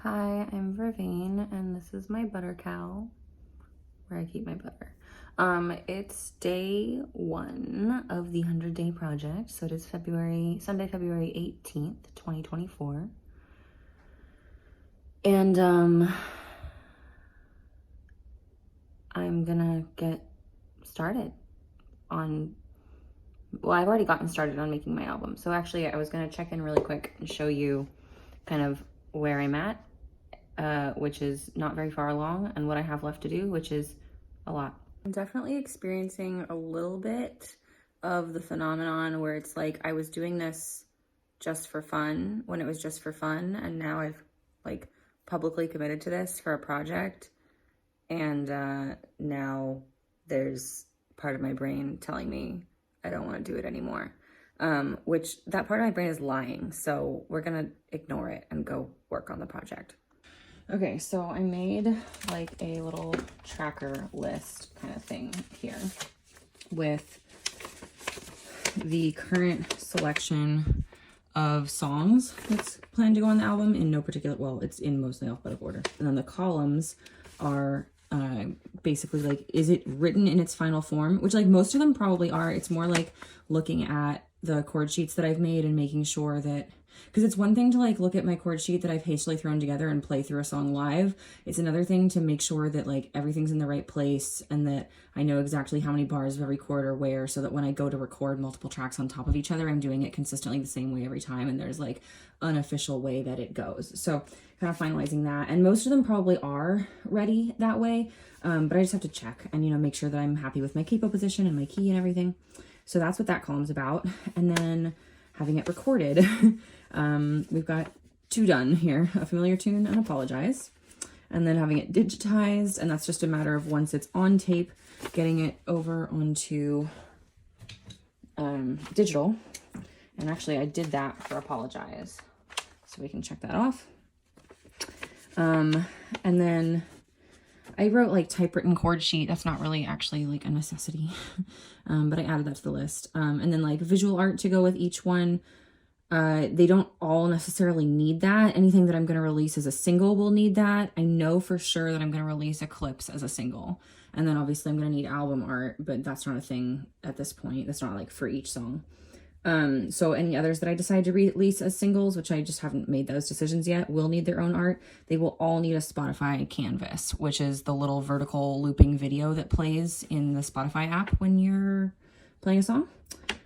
Hi, I'm Vervain, and this is my butter cow, where I keep my butter. It's day 1 of the 100-day project, so it is Sunday, February 18th, 2024. And, I'm gonna get started on, well, I've already gotten started on making my album. So actually, I was gonna check in really quick and show you kind of where I'm at, which is not very far along, and what I have left to do, which is a lot. I'm definitely experiencing a little bit of the phenomenon where it's like I was doing this just for fun when it was just for fun, and now I've like publicly committed to this for a project, and now there's part of my brain telling me I don't want to do it anymore, which that part of my brain is lying, so we're gonna ignore it and go work on the project. Okay, so I made like a little tracker list kind of thing here with the current selection of songs that's planned to go on the album in no particular, well, it's in mostly alphabetical order. And then the columns are basically like, is it written in its final form? Which like most of them probably are. It's more like looking at the chord sheets that I've made and making sure that, because it's one thing to like look at my chord sheet that I've hastily thrown together and play through a song live. It's another thing to make sure that like everything's in the right place and that I know exactly how many bars of every chord are where, so that when I go to record multiple tracks on top of each other, I'm doing it consistently the same way every time, and there's like an official way that it goes. So kind of finalizing that, and most of them probably are ready that way, but I just have to check and, you know, make sure that I'm happy with my capo position and my key and everything. So that's what that column's about. And then having it recorded. We've got 2 done here, a familiar tune and apologize, and then having it digitized, and that's just a matter of once it's on tape, getting it over onto digital. And actually I did that for apologize, so we can check that off. And then I wrote like typewritten chord sheet. That's not really actually like a necessity, but I added that to the list. And then like visual art to go with each one. They don't all necessarily need that. Anything that I'm going to release as a single will need that. I know for sure that I'm going to release Eclipse as a single. And then obviously I'm going to need album art, but that's not a thing at this point. That's not like for each song. So any others that I decide to release as singles, which I just haven't made those decisions yet, will need their own art. They will all need a Spotify canvas, which is the little vertical looping video that plays in the Spotify app when you're playing a song.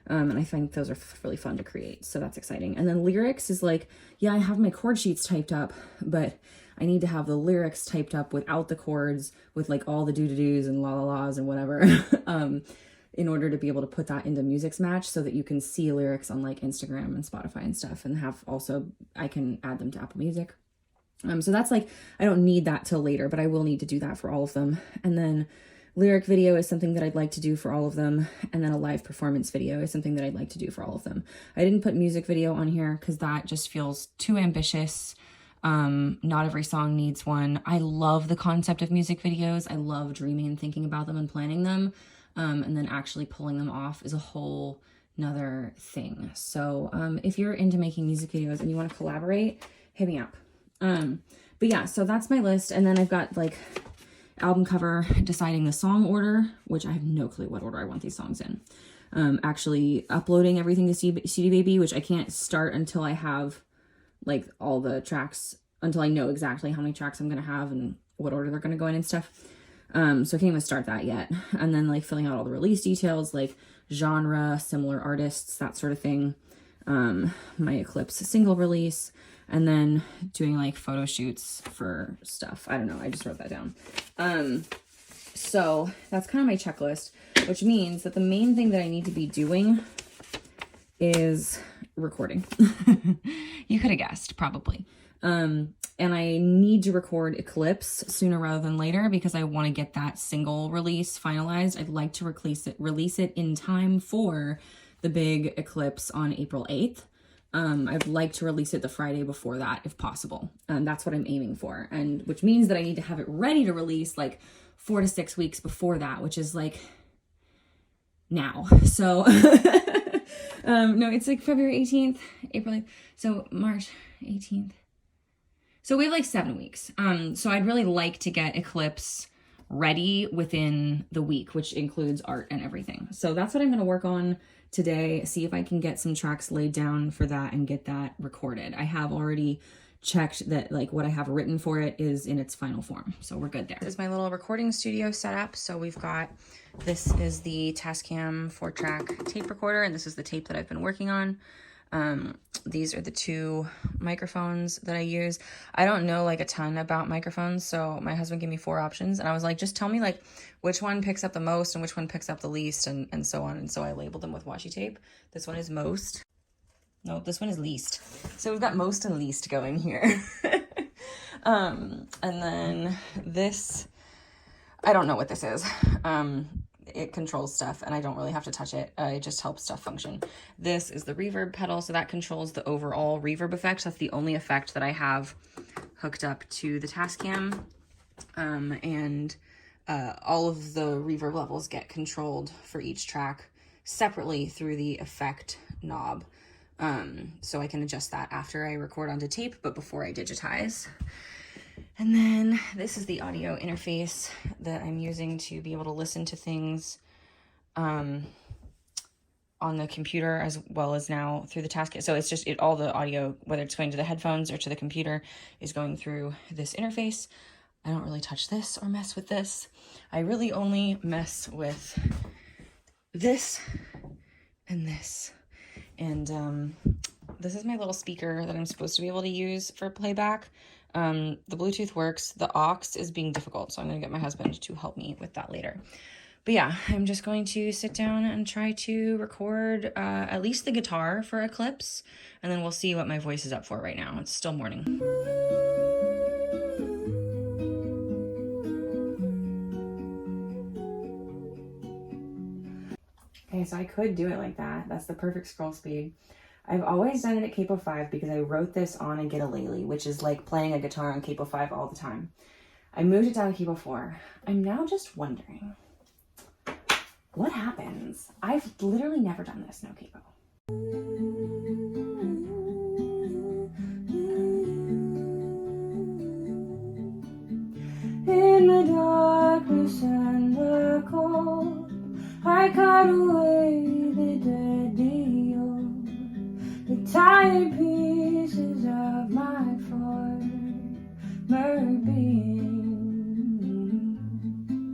And I think those are really fun to create, so that's exciting. And then lyrics is like, yeah, I have my chord sheets typed up, but I need to have the lyrics typed up without the chords, with like all the do-do-dos and la-la-las and whatever, in order to be able to put that into Music's Match so that you can see lyrics on like Instagram and Spotify and stuff, and have also, I can add them to Apple Music. So that's like, I don't need that till later, but I will need to do that for all of them. And then lyric video is something that I'd like to do for all of them. And then a live performance video is something that I'd like to do for all of them. I didn't put music video on here because that just feels too ambitious. Not every song needs one. I love the concept of music videos. I love dreaming and thinking about them and planning them. And then actually pulling them off is a whole nother thing. So if you're into making music videos and you want to collaborate, hit me up. But yeah, so that's my list. And then I've got like album cover, deciding the song order, which I have no clue what order I want these songs in. Actually uploading everything to CD Baby, which I can't start until I have like all the tracks, until I know exactly how many tracks I'm going to have and what order they're going to go in and stuff. So I can't even start that yet. And then like filling out all the release details, like genre, similar artists, that sort of thing. My Eclipse single release, and then doing like photo shoots for stuff. I don't know. I just wrote that down. So that's kind of my checklist, which means that the main thing that I need to be doing is recording. You could have guessed, probably. And I need to record Eclipse sooner rather than later because I want to get that single release finalized. I'd like to release it in time for the big Eclipse on April 8th. I'd like to release it the Friday before that if possible. That's what I'm aiming for. And which means that I need to have it ready to release like 4 to 6 weeks before that, which is like now. So no, it's like February 18th, April 8th. So March 18th. So we have like 7 weeks. So I'd really like to get Eclipse ready within the week, which includes art and everything. So that's what I'm going to work on today. See if I can get some tracks laid down for that and get that recorded. I have already checked that like what I have written for it is in its final form. So we're good there. This is my little recording studio setup. So we've got, this is the Tascam 4-track tape recorder, and this is the tape that I've been working on. These are the 2 microphones that I use. I don't know like a ton about microphones, so my husband gave me 4 options, and I was like, just tell me like which one picks up the most and which one picks up the least, and so on. And so I labeled them with washi tape. This one is most. No, this one is least. So we've got most and least going here. And then this, I don't know what this is. It controls stuff and I don't really have to touch it. It just helps stuff function. This is the reverb pedal, so that controls the overall reverb effect. That's the only effect that I have hooked up to the Tascam. And all of the reverb levels get controlled for each track separately through the effect knob. So I can adjust that after I record onto tape, but before I digitize. And then this is the audio interface that I'm using to be able to listen to things on the computer as well as now through the Tascam. So it's just all the audio, whether it's going to the headphones or to the computer, is going through this interface. I don't really touch this or mess with this. I really only mess with this and this. And this is my little speaker that I'm supposed to be able to use for playback. The Bluetooth works. The aux is being difficult, so I'm going to get my husband to help me with that later. But yeah, I'm just going to sit down and try to record at least the guitar for Eclipse, and then we'll see what my voice is up for right now. It's still morning. Okay, so I could do it like that. That's the perfect scroll speed. I've always done it at Capo 5 because I wrote this on a Guitarlele, which is like playing a guitar on Capo 5 all the time. I moved it down to Capo 4. I'm now just wondering, what happens? I've literally never done this, no capo. In the darkness and the cold, I cut away the dead deal, the tired pieces of my former being.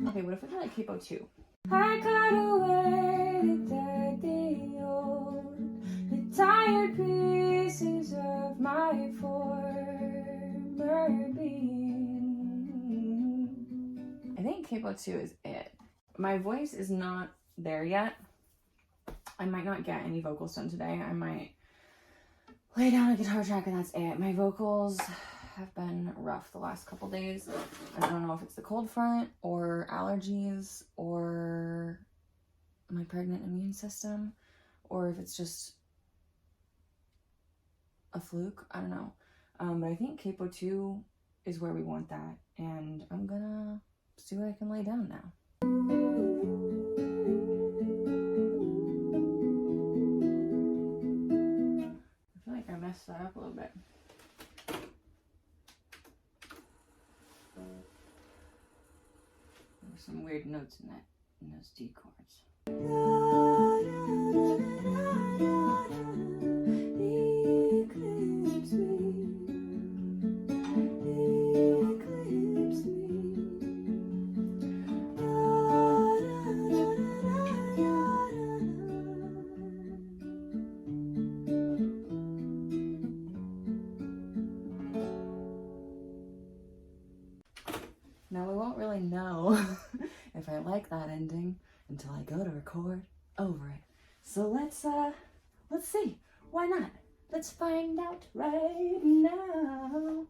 Okay, what if we do like capo 2? I cut away the dead deal, the tired pieces of my former being. I think capo 2 is it. My voice is not there yet. I might not get any vocals done today. I might lay down a guitar track and that's it. My vocals have been rough the last couple days. I don't know if it's the cold front or allergies or my pregnant immune system, or if it's just a fluke. I don't know. But I think capo 2 is where we want that, and I'm gonna see what I can lay down now. I feel like I messed that up a little bit. There's some weird notes in those D chords. Now we won't really know if I like that ending until I go to record over it. So let's see. Why not? Let's find out right now.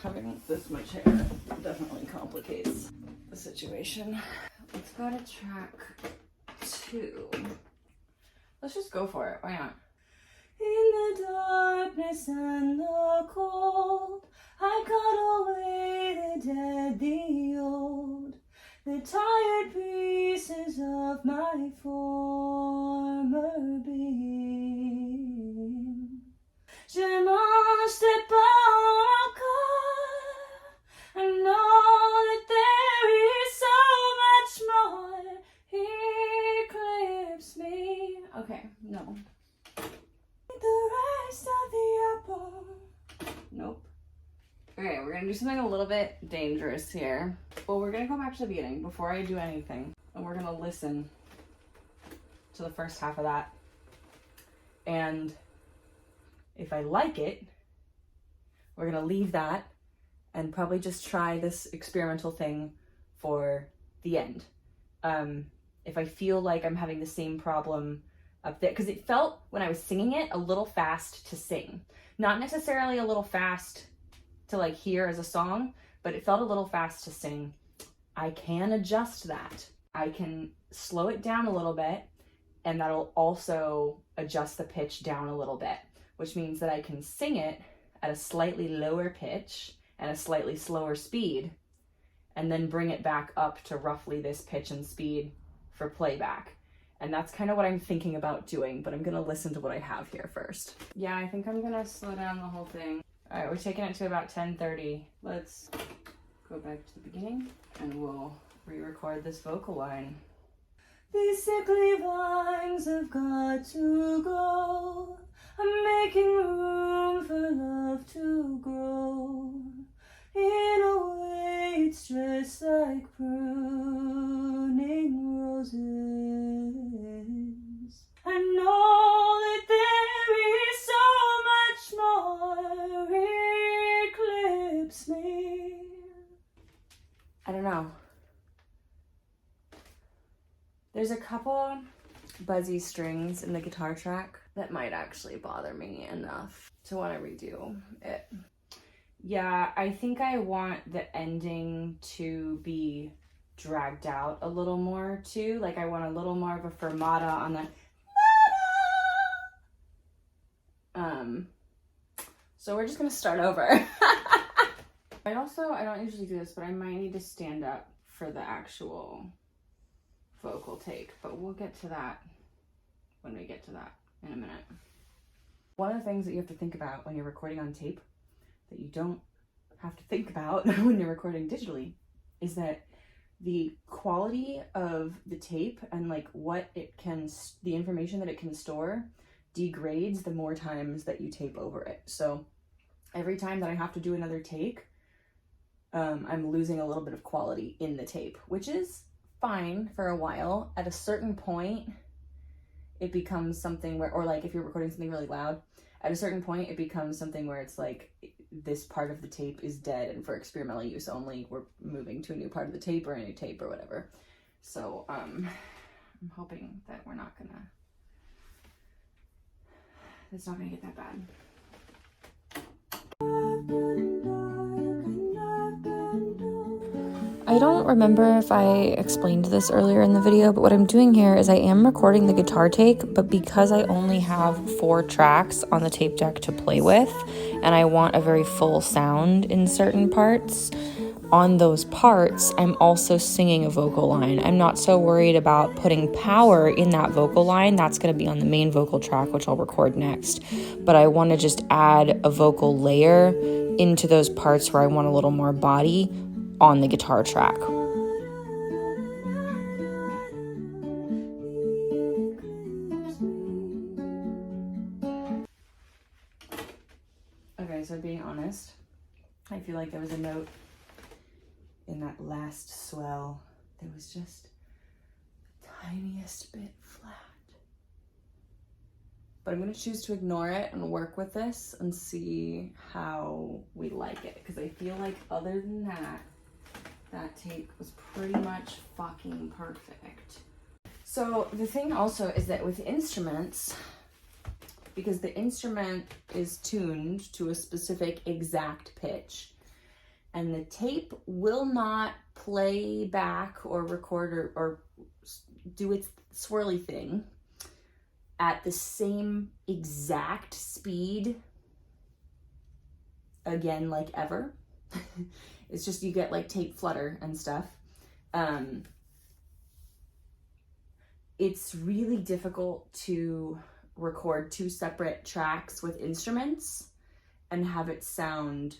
Having this much hair definitely complicates the situation. Let's go to track 2. Let's just go for it. Why not? In the darkness and the cold, I cut away the dead, the old, the tired pieces of my former being. Je m'en sais pas. know. The rest of the apple. Nope. Okay, we're gonna do something a little bit dangerous here. Well, we're gonna go back to the beginning before I do anything, and we're gonna listen to the first half of that. And if I like it, we're gonna leave that and probably just try this experimental thing for the end. If I feel like I'm having the same problem up there, because it felt when I was singing it a little fast to sing. Not necessarily a little fast to like hear as a song, but it felt a little fast to sing. I can adjust that. I can slow it down a little bit, and that'll also adjust the pitch down a little bit, which means that I can sing it at a slightly lower pitch and a slightly slower speed, and then bring it back up to roughly this pitch and speed for playback. And that's kind of what I'm thinking about doing, but I'm gonna listen to what I have here first. Yeah, I think I'm gonna slow down the whole thing. All right, we're taking it to about 10:30. Let's go back to the beginning and we'll re-record this vocal line. These sickly vines have got to go. I'm making room for love to grow. In a way, it's just like pruning roses. I know that there is so much more eclipse me. I don't know. There's a couple buzzy strings in the guitar track that might actually bother me enough to want to redo it. Yeah, I think I want the ending to be dragged out a little more too. Like I want a little more of a fermata on the so we're just gonna start over. I don't usually do this, but I might need to stand up for the actual vocal take, but we'll get to that when we get to that in a minute. One of the things that you have to think about when you're recording on tape that you don't have to think about when you're recording digitally is that the quality of the tape and like what it can, the information that it can store degrades the more times that you tape over it. So every time that I have to do another take, I'm losing a little bit of quality in the tape, which is fine for a while. At a certain point, it becomes something where, or like if you're recording something really loud, at a certain point, it becomes something where it's like, this part of the tape is dead and for experimental use only, we're moving to a new part of the tape or a new tape or whatever. So I'm hoping that it's not gonna get that bad. I don't remember if I explained this earlier in the video, but what I'm doing here is I am recording the guitar take, but because I only have 4 tracks on the tape deck to play with, and I want a very full sound in certain parts, on those parts, I'm also singing a vocal line. I'm not so worried about putting power in that vocal line. That's going to be on the main vocal track, which I'll record next. But I want to just add a vocal layer into those parts where I want a little more body on the guitar track. Okay, so being honest, I feel like there was a note in that last swell that was just the tiniest bit flat. But I'm going to choose to ignore it and work with this and see how we like it. Because I feel like other than that, that take was pretty much fucking perfect. So the thing also is that with instruments, because the instrument is tuned to a specific exact pitch, and the tape will not play back or record or do its swirly thing at the same exact speed again, like ever. It's just you get like tape flutter and stuff. It's really difficult to record 2 separate tracks with instruments and have it sound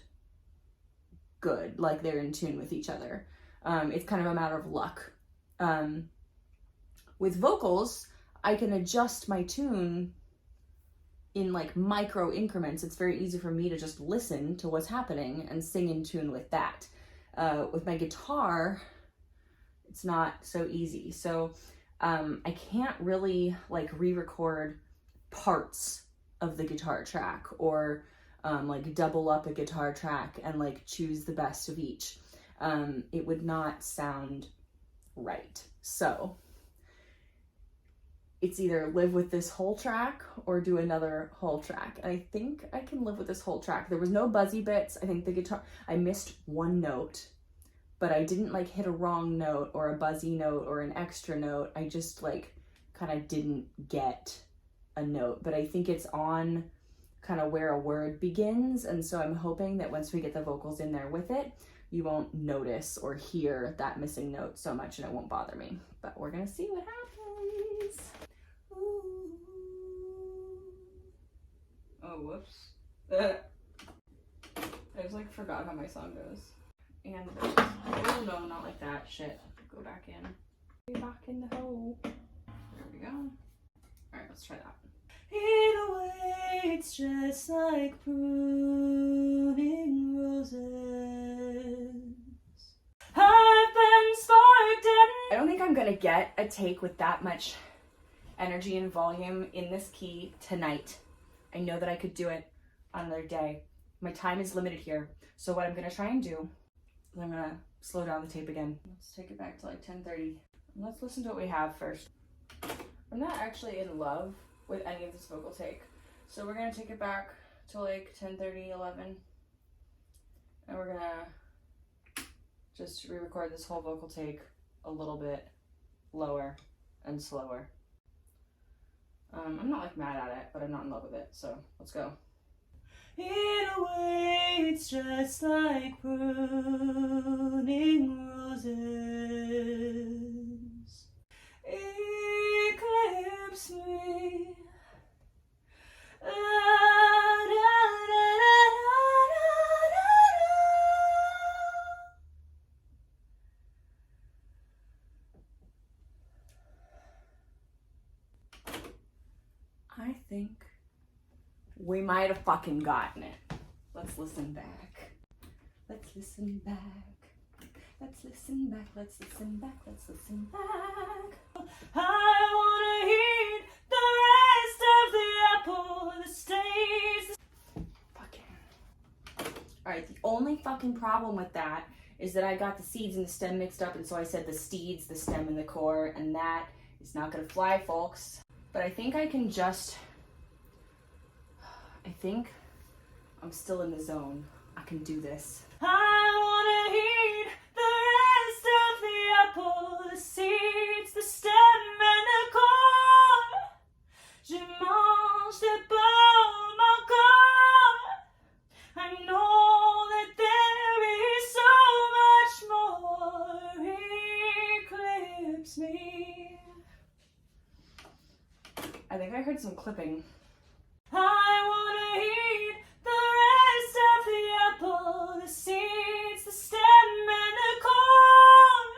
good, like they're in tune with each other. It's kind of a matter of luck. With vocals, I can adjust my tune in like micro increments. It's very easy for me to just listen to what's happening and sing in tune with that. With my guitar, it's not so easy. So I can't really like re-record parts of the guitar track or like double up a guitar track and like choose the best of each. It would not sound right. So it's either live with this whole track or do another whole track. And I think I can live with this whole track. There was no buzzy bits. I think the guitar, I missed one note, but I didn't like hit a wrong note or a buzzy note or an extra note. I just like kind of didn't get a note, but I think it's on kind of where a word begins. And so I'm hoping that once we get the vocals in there with it, you won't notice or hear that missing note so much and it won't bother me. But we're gonna see what happens. Ooh. Oh, whoops. I just like forgot how my song goes. And oh no, not like that. Shit. Go back in. Be back in the hole. There we go. Alright, let's try that. In a way, it's just like pruning roses. I've been sparked and I don't think I'm gonna get a take with that much energy and volume in this key tonight. I know that I could do it on another day. My time is limited here. So what I'm gonna try and do is I'm gonna slow down the tape again. Let's take it back to like 10:30. Let's listen to what we have first. I'm not actually in love with any of this vocal take. So we're gonna take it back to like 10:30, 11. And we're gonna just re-record this whole vocal take a little bit lower and slower. I'm not like mad at it, but I'm not in love with it, so let's go. In a way, it's just like pruning roses. Eclipse me. I think we might have fucking gotten it. Let's listen back. Let's listen back. Let's listen back. Let's listen back. Let's listen back. I wanna eat the rest of the apple that stays. Fucking. Alright, the only fucking problem with that is that I got the seeds and the stem mixed up, and so I said the steeds, the stem, and the core, and that is not gonna fly, folks. But I think I can just, I think I'm still in the zone. I can do this. I wanna eat the rest of the apple, the seeds, the stem, and the core. Je mange de pomme encore. I know that there is so much more. Eclipse me. I think I heard some clipping. I wanna eat the rest of the apple, the seeds, the stem, and the core.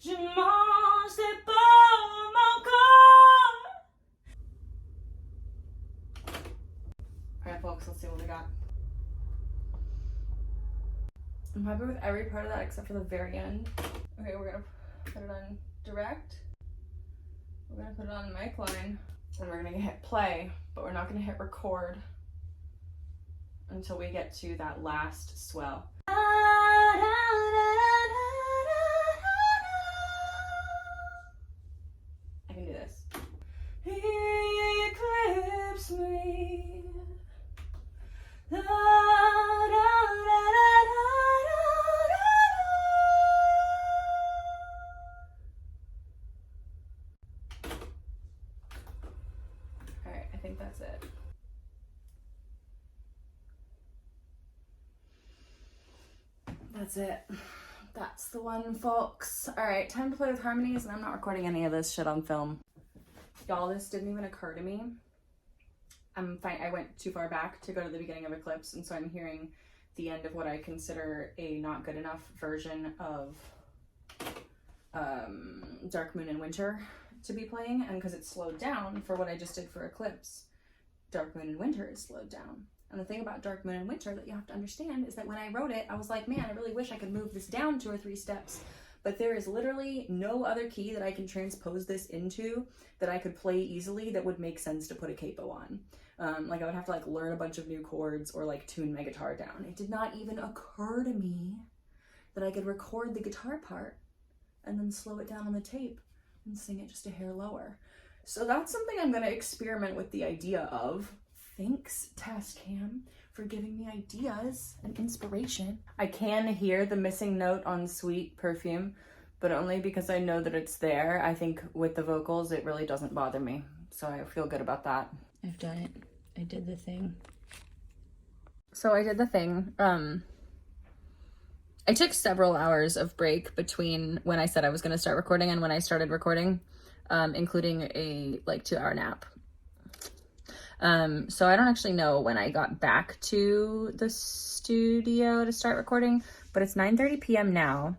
Je mange des pommes encore. Alright, folks, let's see what we got. I'm happy with every part of that except for the very end. Okay, we're gonna put it on direct. We're gonna put it on mic line. And we're gonna hit play, but we're not gonna hit record until we get to that last swell. I can do this. Eclipse me. I think that's it. That's it. That's the one, folks. All right, time to play with harmonies, and I'm not recording any of this shit on film. Y'all, this didn't even occur to me. I'm fine. I went too far back to go to the beginning of Eclipse, and so I'm hearing the end of what I consider a not good enough version of Dark Moon in Winter. to be playing, and because it's slowed down for what I just did for Eclipse, Dark Moon and Winter is slowed down. And the thing about Dark Moon and Winter that you have to understand is that when I wrote it, I was like, man, I really wish I could move this down 2 or 3 steps, but there is literally no other key that I can transpose this into that I could play easily that would make sense to put a capo on. Like I would have to like learn a bunch of new chords or like tune my guitar down. It did not even occur to me that I could record the guitar part and then slow it down on the tape and sing it just a hair lower. So that's something I'm gonna experiment with the idea of. Thanks, Tascam, for giving me ideas and inspiration. I can hear the missing note on Sweet Perfume, but only because I know that it's there. I think with the vocals, it really doesn't bother me. So I feel good about that. I've done it. I did the thing. So I did the thing. I took several hours of break between when I said I was going to start recording and when I started recording, including a like 2-hour nap. So I don't actually know when I got back to the studio to start recording, but it's 9:30 p.m. now,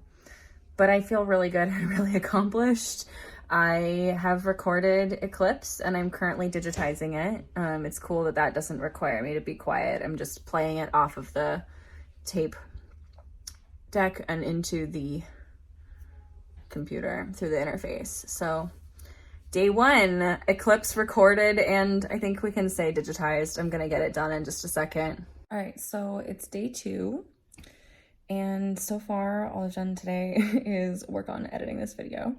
but I feel really good and really accomplished. I have recorded Eclipse and I'm currently digitizing it. It's cool that that doesn't require me to be quiet. I'm just playing it off of the tape deck and into the computer through the interface. So day 1, Eclipse recorded, and I think we can say digitized. I'm gonna get it done in just a second. All right, so it's day 2, and so far all I've done today is work on editing this video.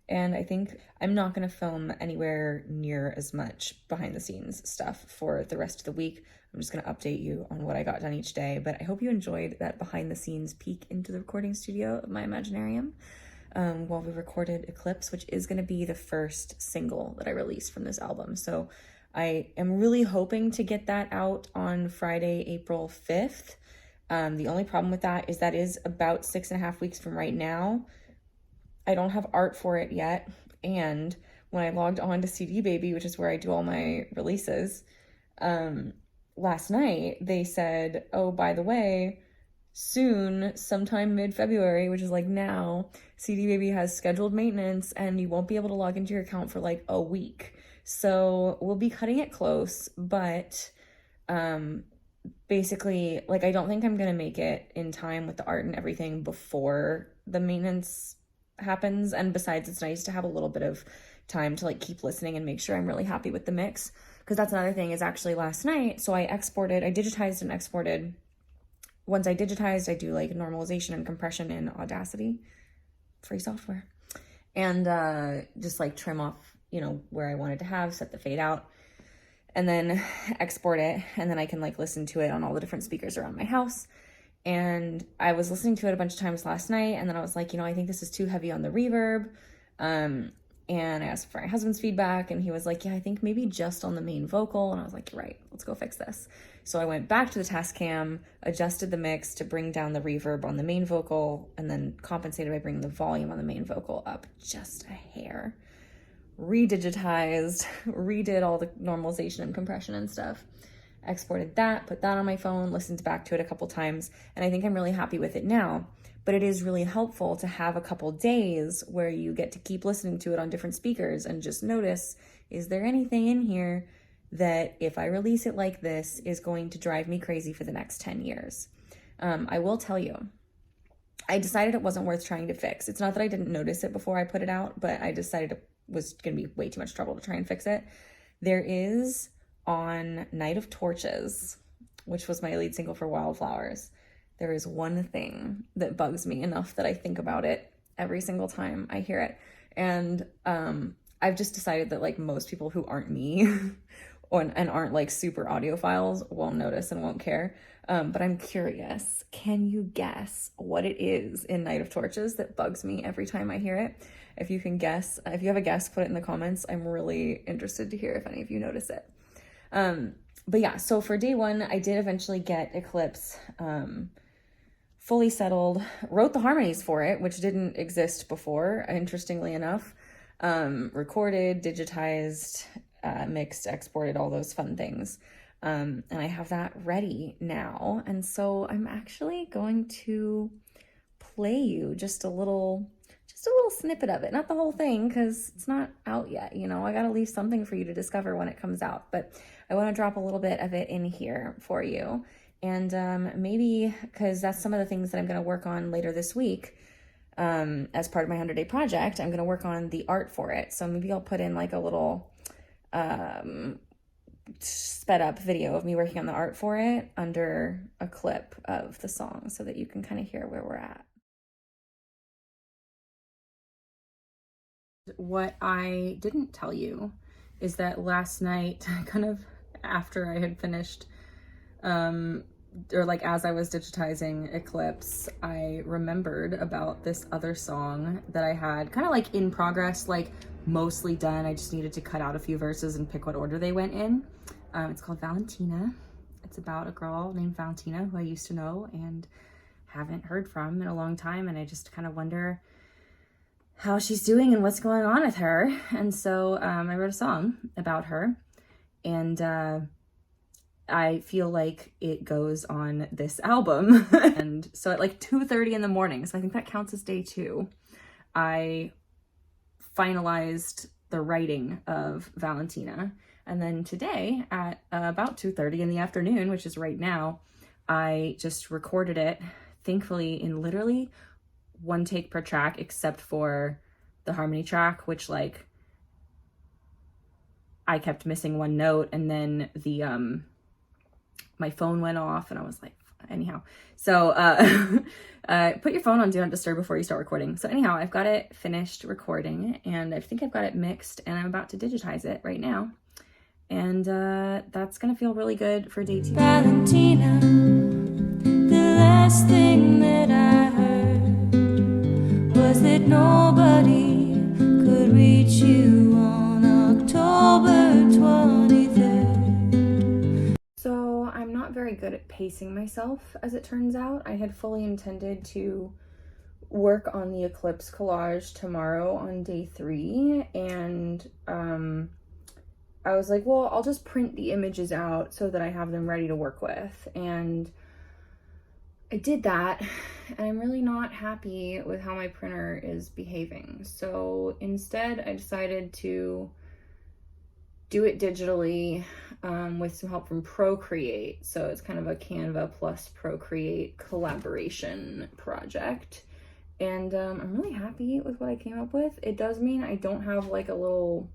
And I think I'm not gonna film anywhere near as much behind the scenes stuff for the rest of the week. I'm just gonna update you on what I got done each day, but I hope you enjoyed that behind the scenes peek into the recording studio of my Imaginarium while we recorded Eclipse, which is gonna be the first single that I released from this album. So I am really hoping to get that out on Friday, April 5th. The only problem with that is about 6.5 weeks from right now. I don't have art for it yet, and when I logged on to CD Baby, which is where I do all my releases, last night they said, oh, by the way, soon, sometime mid-February, which is like now, CD Baby has scheduled maintenance and you won't be able to log into your account for like a week. So we'll be cutting it close, but basically, like, I don't think I'm gonna make it in time with the art and everything before the maintenance happens. And besides, it's nice to have a little bit of time to like keep listening and make sure I'm really happy with the mix, because that's another thing. Is actually last night, so I digitized and exported. Once I digitized, I do like normalization and compression in Audacity, free software, and just like trim off, you know, where I wanted to have, set the fade out, and then export it, and then I can like listen to it on all the different speakers around my house. And I was listening to it a bunch of times last night, and then I was like, you know, I think this is too heavy on the reverb. And I asked for my husband's feedback, and he was like, yeah, I think maybe just on the main vocal. And I was like, you're right, let's go fix this. So I went back to the Tascam, adjusted the mix to bring down the reverb on the main vocal, and then compensated by bringing the volume on the main vocal up just a hair. Redigitized, redid all the normalization and compression and stuff. Exported that, put that on my phone, listened back to it a couple times, and I think I'm really happy with it now. But it is really helpful to have a couple days where you get to keep listening to it on different speakers and just notice, is there anything in here that if I release it like this is going to drive me crazy for the next 10 years? I will tell you, I decided it wasn't worth trying to fix. It's not that I didn't notice it before I put it out, but I decided it was going to be way too much trouble to try and fix it. There is on Night of Torches, which was my lead single for Wildflowers, there is one thing that bugs me enough that I think about it every single time I hear it. And I've just decided that like most people who aren't me and aren't like super audiophiles won't notice and won't care. But I'm curious, can you guess what it is in Night of Torches that bugs me every time I hear it? If you can guess, if you have a guess, put it in the comments. I'm really interested to hear if any of you notice it. But yeah, so for day 1, I did eventually get Eclipse fully settled, wrote the harmonies for it, which didn't exist before, interestingly enough, recorded, digitized, mixed, exported, all those fun things. And I have that ready now. And so I'm actually going to play you just a little just a little snippet of it, not the whole thing, because it's not out yet, you know. I gotta leave something for you to discover when it comes out, but I want to drop a little bit of it in here for you. And maybe, because that's some of the things that I'm going to work on later this week, as part of my 100-day project, I'm going to work on the art for it. So maybe I'll put in like a little sped up video of me working on the art for it under a clip of the song so that you can kind of hear where we're at. What I didn't tell you is that last night, kind of after I had finished, or like as I was digitizing Eclipse, I remembered about this other song that I had kind of like in progress, like mostly done. I just needed to cut out a few verses and pick what order they went in. It's called Valentina. It's about a girl named Valentina who I used to know and haven't heard from in a long time, and I just kind of wonder how she's doing and what's going on with her. And so I wrote a song about her, and I feel like it goes on this album. And so at like 2:30 in the morning, so I think that counts as day 2, I finalized the writing of Valentina. And then today at about 2:30 in the afternoon, which is right now, I just recorded it, thankfully in literally 1 take per track, except for the harmony track, which like I kept missing 1 note, and then the my phone went off and I was like, anyhow. So put your phone on Do Not Disturb before you start recording. So anyhow, I've got it finished recording and I think I've got it mixed, and I'm about to digitize it right now. And that's gonna feel really good for day 2. Valentina, the last thing that I heard was that nobody could reach you on October 23rd. So I'm not very good at pacing myself, as it turns out. I had fully intended to work on the Eclipse collage tomorrow on day 3, and I was like, well, I'll just print the images out so that I have them ready to work with. And I did that, and I'm really not happy with how my printer is behaving. So instead, I decided to do it digitally with some help from Procreate. So it's kind of a Canva plus Procreate collaboration project. And I'm really happy with what I came up with. It does mean I don't have like a little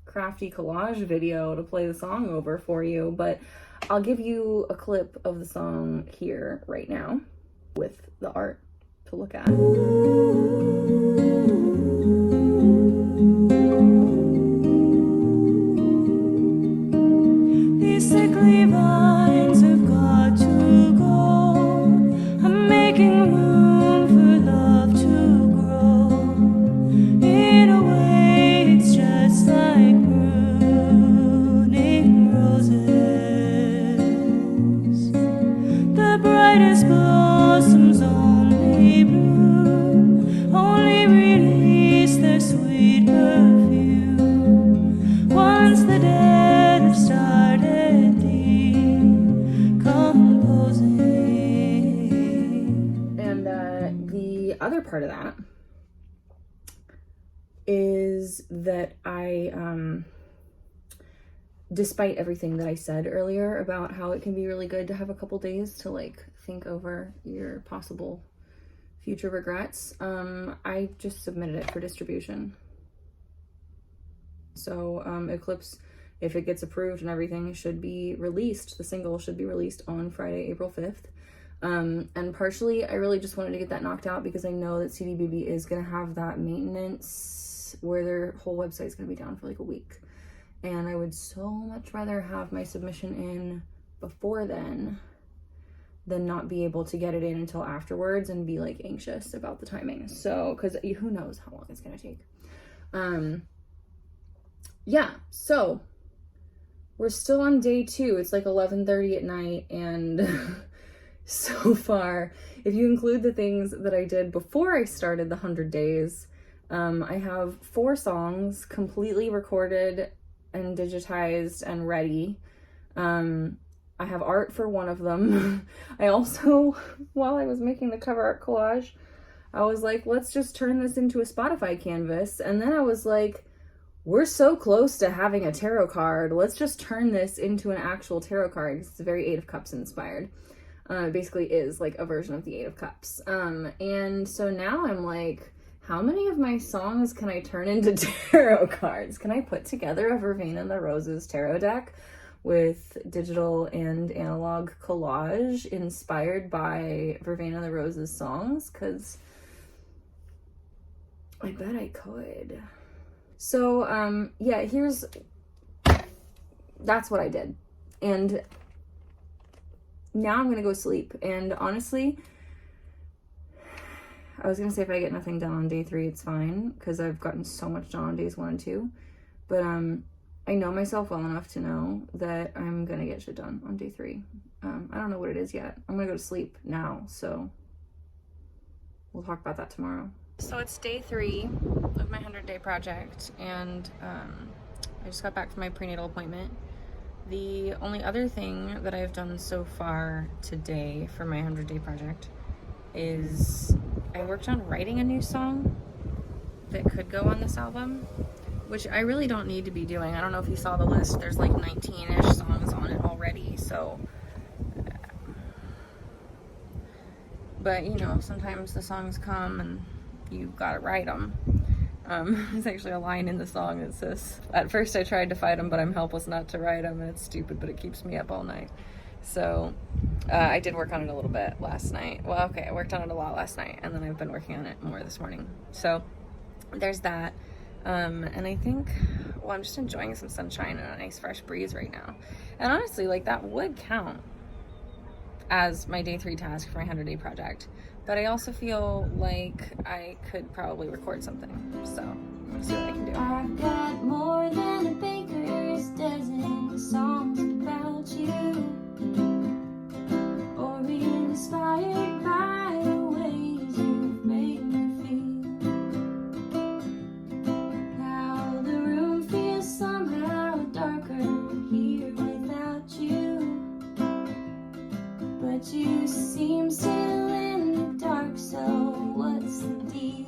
crafty collage video to play the song over for you, but I'll give you a clip of the song here right now with the art to look at. These sickly vines have got to go. I'm making room for love to grow. In a way, it's just like pruning roses. The brightest blossoms only bloom, only release their sweet perfume once the dead have started decomposing. And the other part of that is that I, despite everything that I said earlier about how it can be really good to have a couple days to like think over your possible future regrets, I just submitted it for distribution. So Eclipse, if it gets approved and everything, should be released. The single should be released on Friday, April 5th. And partially, I really just wanted to get that knocked out because I know that CDBB is going to have that maintenance where their whole website is going to be down for like a week. And I would so much rather have my submission in before then than not be able to get it in until afterwards and be like anxious about the timing. So, because who knows how long it's going to take. Yeah, so we're still on day 2. It's like 11:30 at night, and so far, if you include the things that I did before I started the 100 days, I have 4 songs completely recorded and digitized and ready. I have art for one of them. I also, while I was making the cover art collage, I was like, let's just turn this into a Spotify canvas. And then I was like, we're so close to having a tarot card. Let's just turn this into an actual tarot card. It's very Eight of Cups inspired. It basically is like a version of the Eight of Cups. And so now I'm like, how many of my songs can I turn into tarot cards? Can I put together a Vervain and the Roses tarot deck with digital and analog collage inspired by Vervain and the Roses songs? Because I bet I could. So, yeah, that's what I did. And now I'm going to go sleep. And honestly, I was going to say if I get nothing done on day 3, it's fine, because I've gotten so much done on days 1 and 2. But, I know myself well enough to know that I'm going to get shit done on day 3. I don't know what it is yet. I'm going to go to sleep now, so we'll talk about that tomorrow. So it's day 3 of my 100-day project, and I just got back from my prenatal appointment. The only other thing that I've done so far today for my 100-day project is I worked on writing a new song that could go on this album, which I really don't need to be doing. I don't know if you saw the list. There's like 19-ish songs on it already, so... But, you know, sometimes the songs come and you gotta write them. There's actually a line in the song that says, at first I tried to fight them, but I'm helpless not to write them, and it's stupid, but it keeps me up all night. So I did work on it a little bit last night. Well, okay, I worked on it a lot last night, and then I've been working on it more this morning. So there's that. And I think, well, I'm just enjoying some sunshine and a nice fresh breeze right now. And honestly, like, that would count as my day 3 task for my 100-day project. But I also feel like I could probably record something. So I'm gonna see what I can do. I've got more than a baker's dozen songs about you, or inspired by the ways you've made me feel. Now the room feels somehow darker here without you, but you seem still in the dark, so what's the deal?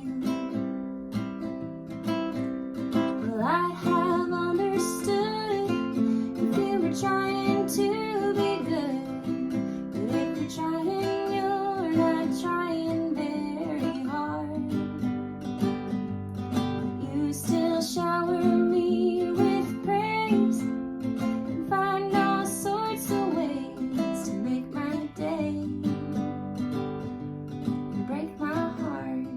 Well, I have understood it if you were trying to be good, but if you're trying, you're not trying very hard. You still shower me with praise and find all sorts of ways to make my day and break my heart.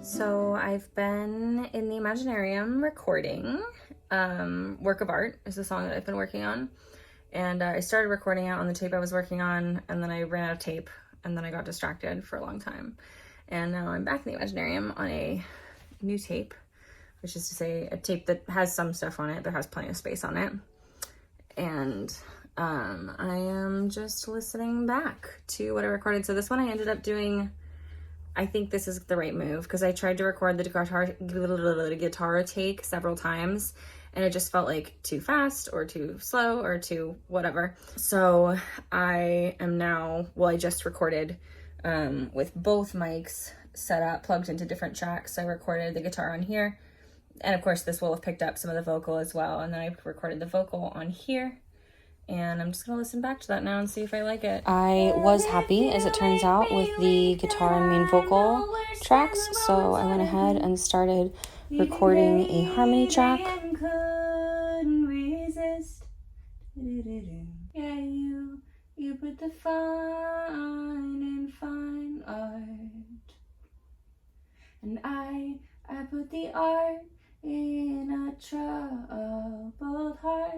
So I've been in the Imaginarium recording. Work of Art is the song that I've been working on. And I started recording it on the tape I was working on, and then I ran out of tape, and then I got distracted for a long time. And now I'm back in the Imaginarium on a new tape, which is to say a tape that has some stuff on it, but has plenty of space on it. And I am just listening back to what I recorded. So this one I ended up doing, I think this is the right move, because I tried to record the guitar take several times, and it just felt like too fast or too slow or too whatever. So I am now, well, I just recorded with both mics set up, plugged into different tracks. I recorded the guitar on here, and of course this will have picked up some of the vocal as well, and then I recorded the vocal on here. And I'm just gonna listen back to that now and see if I like it. I was happy, as it turns out, with the guitar and main vocal tracks, so I went ahead and started recording a harmony track. Couldn't resist. Yeah, you put the fine in fine art, and I put the art in a troubled heart.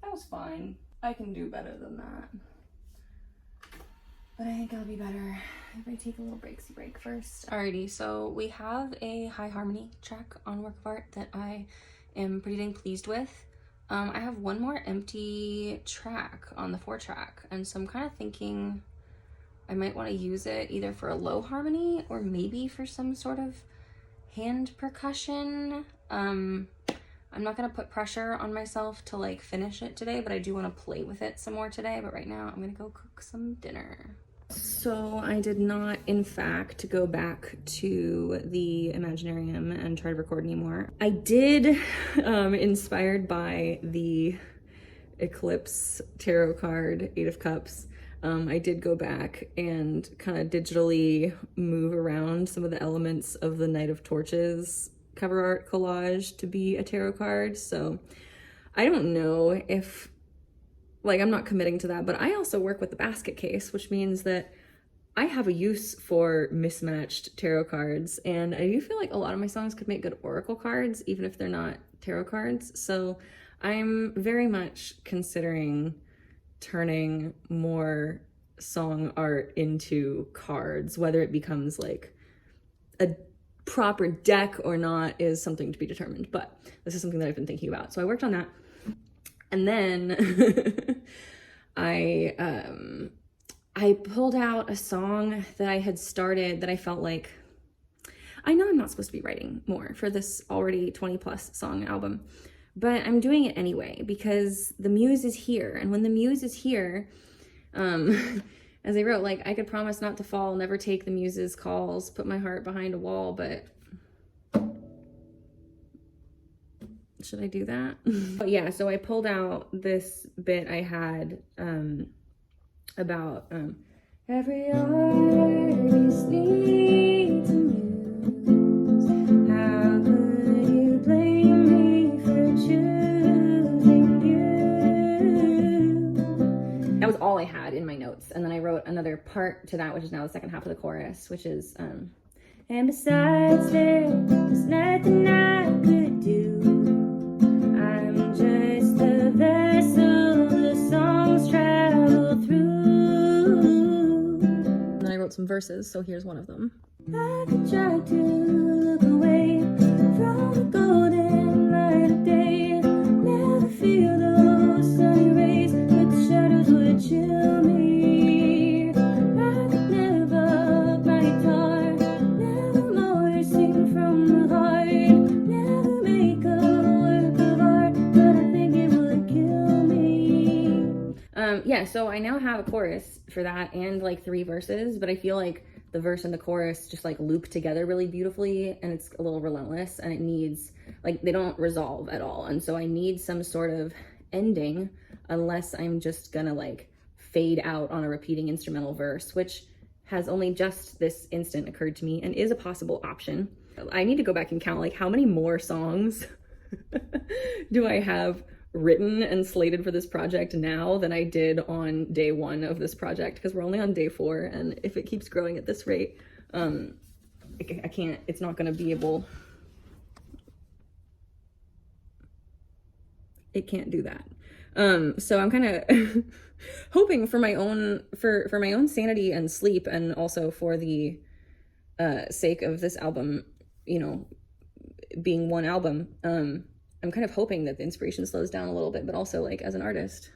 That was fine. I can do better than that. But I think I'll be better if I take a little breaksy break first. Alrighty, so we have a high harmony track on Work of Art that I am pretty dang pleased with. I have one more empty track on the 4-track, and so I'm kind of thinking I might want to use it either for a low harmony or maybe for some sort of hand percussion. I'm not gonna put pressure on myself to like finish it today, but I do want to play with it some more today. But right now I'm gonna go cook some dinner. So I did not, in fact, go back to the Imaginarium and try to record anymore. I did, inspired by the Eclipse tarot card, 8 of Cups, I did go back and kind of digitally move around some of the elements of the Knight of Torches cover art collage to be a tarot card. So I don't know if, like, I'm not committing to that, but I also work with the basket case, which means that I have a use for mismatched tarot cards, and I do feel like a lot of my songs could make good oracle cards, even if they're not tarot cards. So I'm very much considering turning more song art into cards. Whether it becomes like a proper deck or not is something to be determined, but this is something that I've been thinking about. So I worked on that. And then I pulled out a song that I had started that I felt like, I know I'm not supposed to be writing more for this already 20 plus song album, but I'm doing it anyway because the muse is here. And when the muse is here, as I wrote, like, I could promise not to fall, never take the muse's calls, put my heart behind a wall, but should I do that? But yeah, so I pulled out this bit I had about every artist needs a muse. How could you blame me for choosing you? That was all I had in my notes, and then I wrote another part to that, which is now the second half of the chorus, which is and besides there's nothing I could do. I'm just a vessel the songs travel through. And then I wrote some verses, so here's one of them. I could try to look away from the golden light of day, never feel those sunny rays, but the shadows would chill me. I could never my guitar, never more sing from the heart, never make a work of art, but I think it would kill me. Yeah, so I now have a chorus for that and like 3 verses, but I feel like the verse and the chorus just like loop together really beautifully, and it's a little relentless, and it needs, like, they don't resolve at all. And so I need some sort of ending, unless I'm just gonna like fade out on a repeating instrumental verse, which has only just this instant occurred to me and is a possible option. I need to go back and count like how many more songs do I have written and slated for this project now than I did on day 1 of this project, because we're only on day 4, and if it keeps growing at this rate, I can't, it's not going to be able, it can't do that. So I'm kind of hoping for my own, for my own sanity and sleep, and also for the sake of this album, you know, being one album, I'm kind of hoping that the inspiration slows down a little bit, but also, like, as an artist,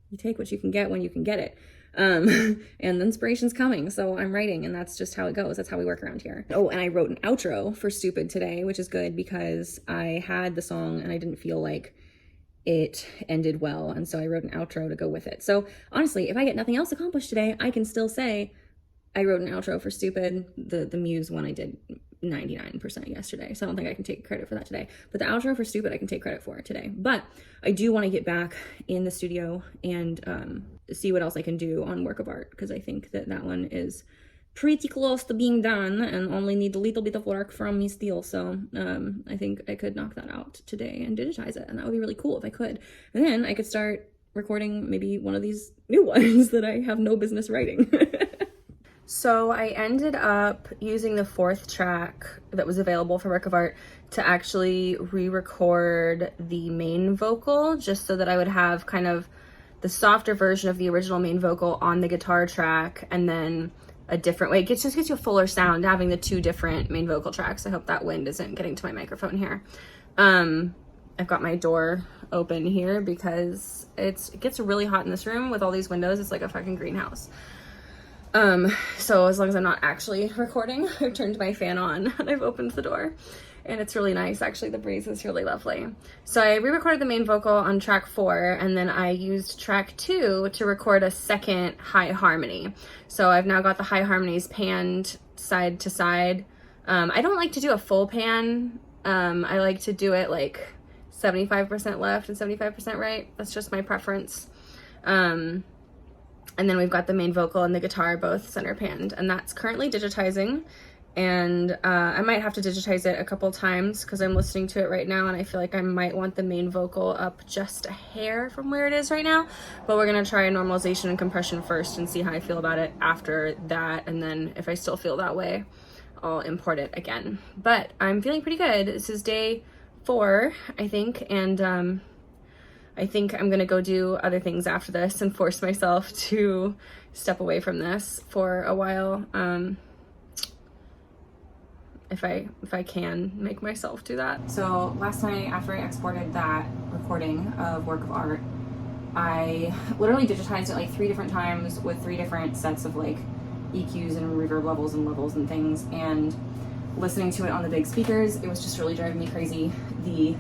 you take what you can get when you can get it. And the inspiration's coming, so I'm writing, and that's just how it goes. That's how we work around here. Oh, and I wrote an outro for Stupid today, which is good because I had the song and I didn't feel like it ended well, and so I wrote an outro to go with it. So honestly, if I get nothing else accomplished today, I can still say I wrote an outro for Stupid. The Muse one I did 99% yesterday, so I don't think I can take credit for that today, but the outro for Stupid I can take credit for today. But I do want to get back in the studio and see what else I can do on Work of Art, because I think that that one is pretty close to being done and only need a little bit of work from me still. So I think I could knock that out today and digitize it, and that would be really cool if I could. And then I could start recording maybe one of these new ones that I have no business writing. So I ended up using the 4th track that was available for Work of Art to actually re-record the main vocal, just so that I would have kind of the softer version of the original main vocal on the guitar track, and then a different way. It just gives you a fuller sound having the 2 different main vocal tracks. I hope that wind isn't getting to my microphone here. I've got my door open here because it gets really hot in this room with all these windows. It's like a fucking greenhouse. So as long as I'm not actually recording, I've turned my fan on and I've opened the door. and it's really nice. Actually, the breeze is really lovely. So I re-recorded the main vocal on track 4, and then I used track 2 to record a second high harmony. So I've now got the high harmonies panned side to side. I don't like to do a full pan. I like to do it like 75% left and 75% right. That's just my preference. And then we've got the main vocal and the guitar both center panned, and that's currently digitizing. And I might have to digitize it a couple times because I'm listening to it right now and I feel like I might want the main vocal up just a hair from where it is right now. But we're gonna try normalization and compression first and see how I feel about it after that. And then if I still feel that way, I'll import it again. But I'm feeling pretty good. This is day 4, I think, and I think I'm gonna go do other things after this and force myself to step away from this for a while. If I can make myself do that. So last night after I exported that recording of Work of Art, I literally digitized it like 3 different times with 3 different sets of like EQs and reverb levels and things, and listening to it on the big speakers, it was just really driving me crazy. The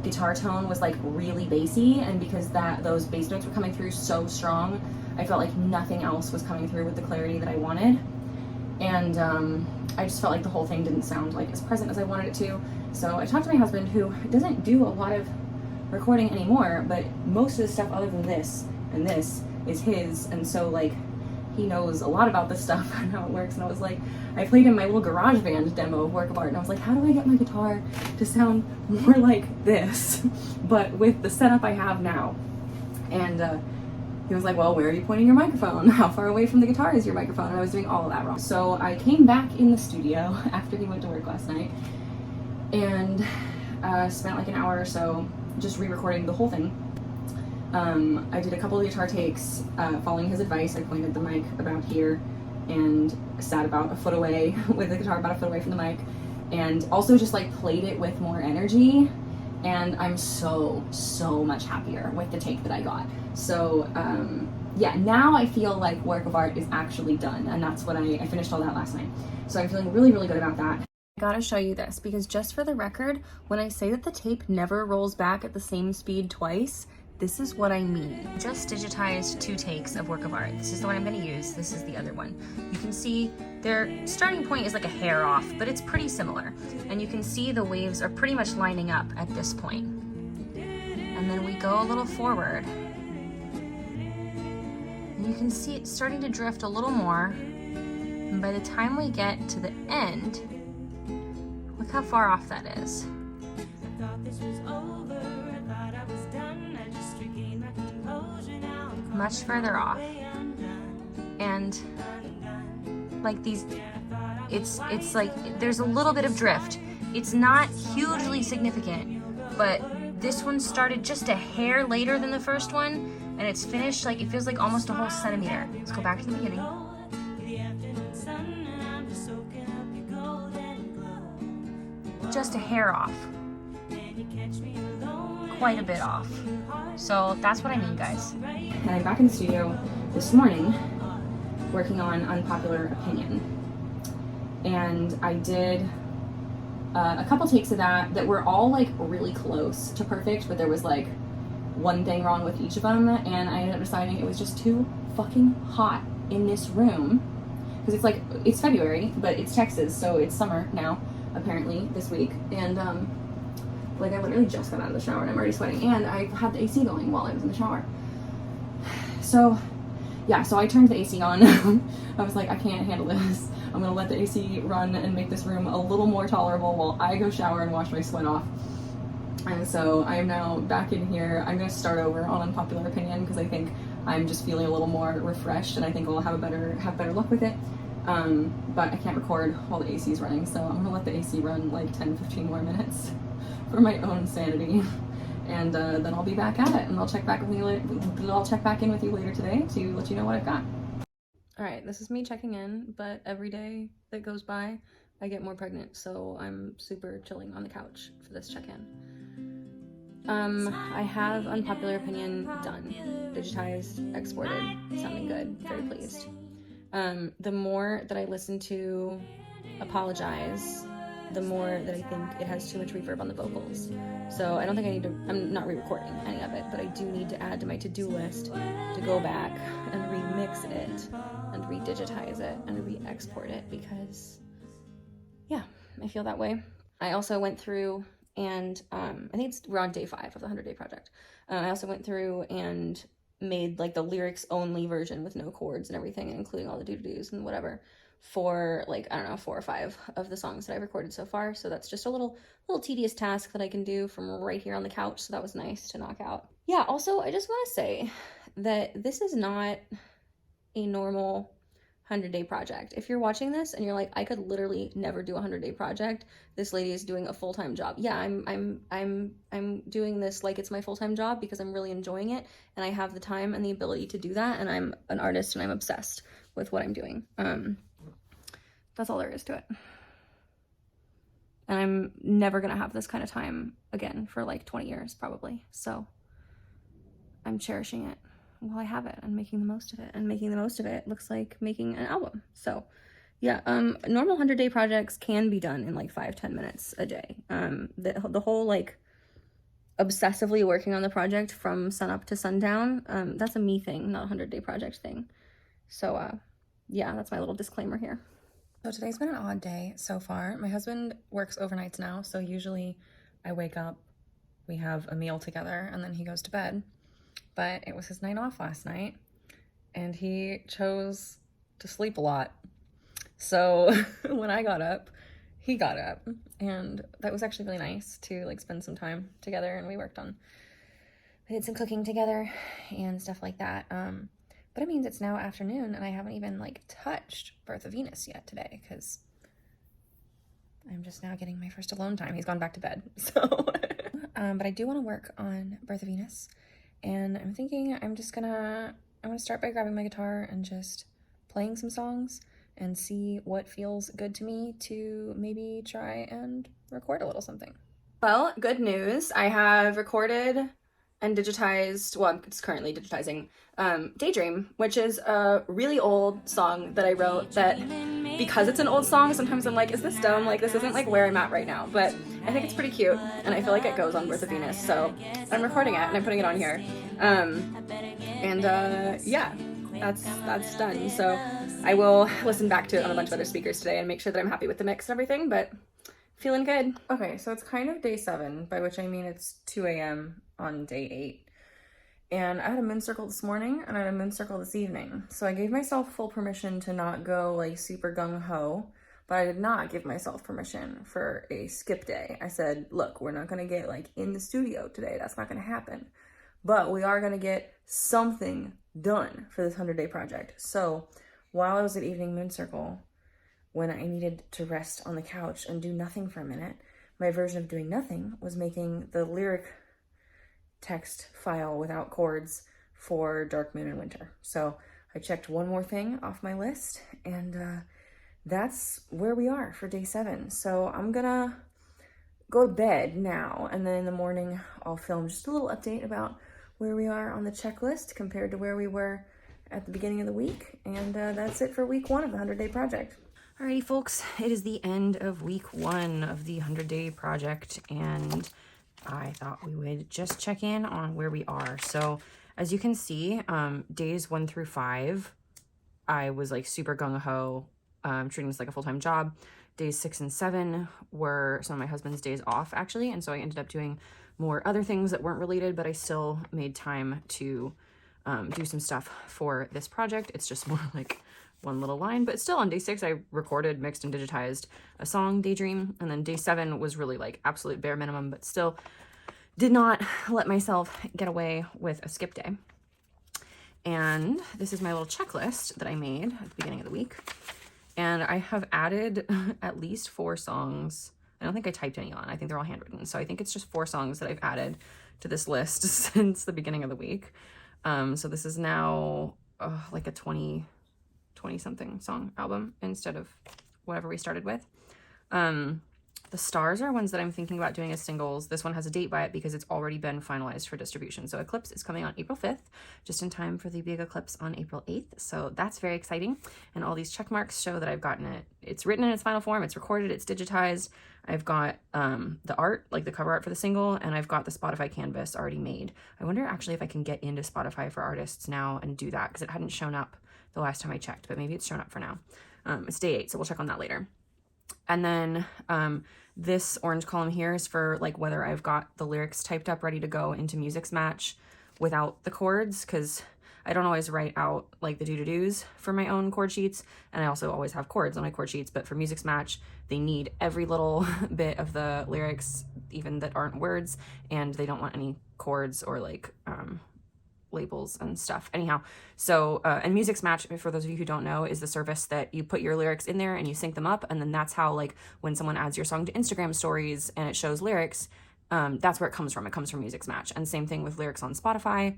guitar tone was like really bassy, and because those bass notes were coming through so strong, I felt like nothing else was coming through with the clarity that I wanted. And I just felt like the whole thing didn't sound like as present as I wanted it to. So I talked to my husband, who doesn't do a lot of recording anymore, but most of the stuff other than this and this is his, and so like he knows a lot about this stuff and how it works. And I was like, I played him my little garage band demo of Work of Art, and I was like, how do I get my guitar to sound more like this but with the setup I have now? And he was like, well, where are you pointing your microphone? How far away from the guitar is your microphone? And I was doing all of that wrong. So I came back in the studio after he went to work last night and spent like an hour or so just re-recording the whole thing. I did a couple of guitar takes following his advice. I pointed the mic about here and sat about a foot away with the guitar about a foot away from the mic, and also just like played it with more energy. And I'm so much happier with the take that I got. So yeah, now I feel like Work of Art is actually done, and that's what I finished all that last night. So I'm feeling really good about that. I gotta show you this, because just for the record, when I say that the tape never rolls back at the same speed twice, this is what I mean. Just digitized 2 takes of Work of Art. This is the one I'm gonna use. This is the other one. You can see their starting point is like a hair off, but it's pretty similar. And you can see the waves are pretty much lining up at this point. And then we go a little forward. And you can see it starting to drift a little more. And by the time we get to the end, look how far off that is. Much further off. And like these, it's like there's a little bit of drift. It's not hugely significant, but this one started just a hair later than the first one, and it's finished like, it feels like almost a whole centimeter. Let's go back to the beginning. Just a hair off. Quite a bit off. So that's what I mean, guys. And I'm back in the studio this morning working on Unpopular Opinion. And I did a couple takes of that were all like really close to perfect, but there was like one thing wrong with each of them, and I ended up deciding it was just too fucking hot in this room. Because it's like, it's February, but it's Texas, so it's summer now, apparently, this week. And like I literally just got out of the shower and I'm already sweating, and I had the AC going while I was in the shower. So yeah, so I turned the AC on. I was like, I can't handle this. I'm gonna let the AC run and make this room a little more tolerable while I go shower and wash my sweat off. And so I am now back in here. I'm gonna start over on Unpopular Opinion because I think I'm just feeling a little more refreshed, and I think I'll have better luck with it. But I can't record while the AC is running, so I'm gonna let the AC run like 10-15 more minutes for my own sanity, and then I'll be back at it, and I'll check back in with you later today to let you know what I've got. All right, this is me checking in, but every day that goes by, I get more pregnant, so I'm super chilling on the couch for this check-in. I have Unpopular Opinion done, digitized, exported, sounding good, very pleased. The more that I listen to Apologize, the more that I think it has too much reverb on the vocals. So I don't think I need to, I'm not re-recording any of it, but I do need to add to my to-do list to go back and remix it and re-digitize it and re-export it, because yeah, I feel that way. I also went through and I think we're on day 5 of the 100-day project. I also went through and made like the lyrics only version with no chords and everything, including all the doo-doos and whatever, for like, I don't know, 4 or 5 of the songs that I've recorded so far. So that's just a little tedious task that I can do from right here on the couch. So that was nice to knock out. Yeah, also, I just want to say that this is not a normal 100-day project. If you're watching this and you're like, I could literally never do a 100-day project, this lady is doing a full-time job. Yeah, I'm doing this like it's my full-time job because I'm really enjoying it and I have the time and the ability to do that, and I'm an artist and I'm obsessed with what I'm doing. That's all there is to it. And I'm never gonna have this kind of time again for like 20 years probably. So I'm cherishing it while I have it and making the most of it. And making the most of it looks like making an album. So yeah, normal 100-day projects can be done in like 5-10 minutes a day. The whole like obsessively working on the project from sunup to sundown, that's a me thing, not a 100-day project thing. So yeah, that's my little disclaimer here. So today's been an odd day so far. My husband works overnights now, so usually I wake up, we have a meal together, and then he goes to bed. But it was his night off last night, and he chose to sleep a lot. So when I got up, he got up, and that was actually really nice to like spend some time together, and we did some cooking together and stuff like that. But it means it's now afternoon, and I haven't even like touched Birth of Venus yet today, because I'm just now getting my first alone time. He's gone back to bed, so. But I do want to work on Birth of Venus, and I'm thinking I'm gonna start by grabbing my guitar and just playing some songs and see what feels good to me to maybe try and record a little something. Well, good news. I have recorded and digitized, well, I'm just currently digitizing Daydream, which is a really old song that I wrote that, because it's an old song, sometimes I'm like, is this dumb? Like, this isn't like where I'm at right now, but I think it's pretty cute, and I feel like it goes on Birth of Venus, so I'm recording it and I'm putting it on here. Yeah, that's done. So I will listen back to it on a bunch of other speakers today and make sure that I'm happy with the mix and everything, but feeling good. Okay, so it's kind of day 7, by which I mean it's 2 a.m. on day 8. And I had a moon circle this morning and I had a moon circle this evening. So I gave myself full permission to not go like super gung-ho, but I did not give myself permission for a skip day. I said, look, we're not gonna get like in the studio today. That's not gonna happen. But we are gonna get something done for this 100-day project. So while I was at evening moon circle, when I needed to rest on the couch and do nothing for a minute, my version of doing nothing was making the lyric text file without chords for Dark Moon and Winter. So I checked one more thing off my list, and that's where we are for day 7. So I'm gonna go to bed now, and then in the morning I'll film just a little update about where we are on the checklist compared to where we were at the beginning of the week. And that's it for week 1 of the 100-day project. Alrighty folks, it is the end of week 1 of the 100-day project, and I thought we would just check in on where we are. So as you can see, days 1 through 5, I was like super gung-ho, treating this like a full-time job. Days 6 and 7 were some of my husband's days off actually, and so I ended up doing more other things that weren't related, but I still made time to do some stuff for this project. It's just more like one little line, but still on day 6 I recorded, mixed, and digitized a song, Daydream, and then day 7 was really like absolute bare minimum, but still did not let myself get away with a skip day. And this is my little checklist that I made at the beginning of the week, and I have added at least 4 songs. I don't think I typed any on. I think they're all handwritten, so I think it's just 4 songs that I've added to this list since the beginning of the week. So this is now like a 20-something song album instead of whatever we started with. The stars are ones that I'm thinking about doing as singles. This one has a date by it because it's already been finalized for distribution. So Eclipse is coming on April 5th, just in time for the big eclipse on April 8th. So that's very exciting. And all these check marks show that I've gotten it. It's written in its final form, it's recorded, it's digitized. I've got the art, like the cover art for the single, and I've got the Spotify canvas already made. I wonder actually if I can get into Spotify for artists now and do that, because it hadn't shown up the last time I checked, but maybe it's shown up for now. It's day 8, so we'll check on that later. And then this orange column here is for like whether I've got the lyrics typed up ready to go into Music's Match without the chords, because I don't always write out like the do-do-dos for my own chord sheets, and I also always have chords on my chord sheets, but for Music's Match, they need every little bit of the lyrics, even that aren't words, and they don't want any chords or like labels and stuff. Anyhow, so and Music's Match, for those of you who don't know, is the service that you put your lyrics in there and you sync them up, and then that's how, like, when someone adds your song to Instagram stories and it shows lyrics, that's where it comes from. It comes from Music's Match. And same thing with lyrics on Spotify,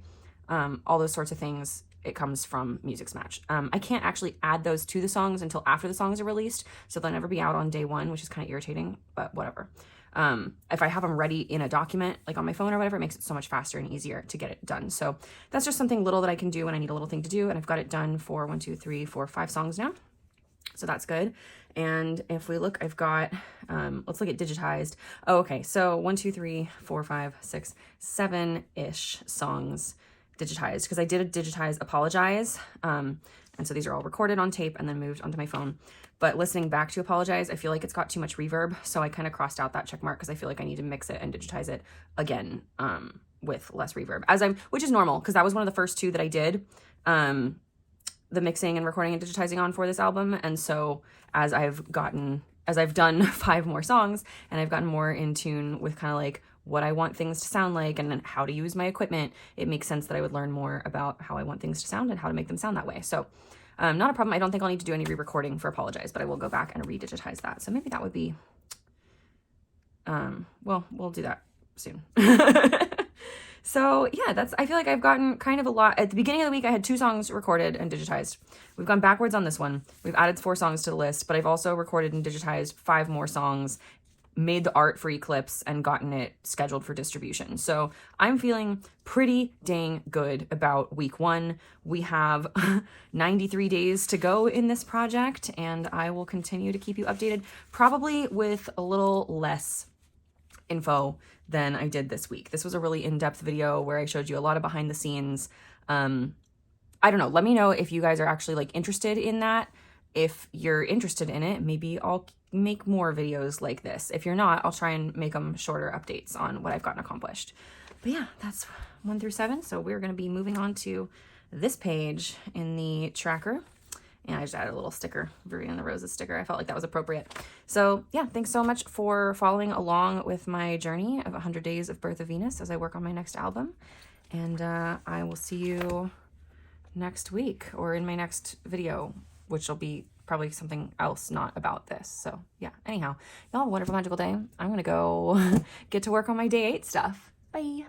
all those sorts of things, it comes from Music's Match. I can't actually add those to the songs until after the songs are released, so they'll never be out on day 1, which is kind of irritating, but whatever. If I have them ready in a document, like on my phone or whatever, it makes it so much faster and easier to get it done. So that's just something little that I can do when I need a little thing to do. And I've got it done for 1, 2, 3, 4, 5 songs now. So that's good. And if we look, I've got, let's look at digitized. Oh, okay. So 1, 2, 3, 4, 5, 6, 7-ish songs digitized, because I did a digitize Apologize. And so these are all recorded on tape and then moved onto my phone. But listening back to Apologize, I feel like it's got too much reverb. So I kind of crossed out that check mark because I feel like I need to mix it and digitize it again with less reverb, which is normal, because that was one of the first 2 that I did, the mixing and recording and digitizing on for this album. And so as I've done 5 more songs and I've gotten more in tune with kind of like what I want things to sound like and then how to use my equipment, it makes sense that I would learn more about how I want things to sound and how to make them sound that way. So not a problem. I don't think I'll need to do any re-recording for Apologize, but I will go back and re-digitize that. So maybe that would be, well, we'll do that soon. So yeah, I feel like I've gotten kind of a lot. At the beginning of the week, I had 2 songs recorded and digitized. We've gone backwards on this one. We've added 4 songs to the list, but I've also recorded and digitized 5 more songs, made the art for Eclipse, and gotten it scheduled for distribution. So I'm feeling pretty dang good about week 1. We have 93 days to go in this project, and I will continue to keep you updated, probably with a little less info than I did this week. This was a really in-depth video where I showed you a lot of behind the scenes. I don't know. Let me know if you guys are actually like interested in that. If you're interested in it, maybe I'll make more videos like this. If you're not, I'll try and make them shorter updates on what I've gotten accomplished. But yeah, that's 1 through 7. So we're going to be moving on to this page in the tracker. And I just added a little sticker, Vivian and the Roses sticker. I felt like that was appropriate. So yeah, thanks so much for following along with my journey of 100 days of Birth of Venus as I work on my next album. And I will see you next week or in my next video, which will be probably something else not about this. So yeah, anyhow, y'all have a wonderful, magical day. I'm going to go get to work on my day 8 stuff. Bye.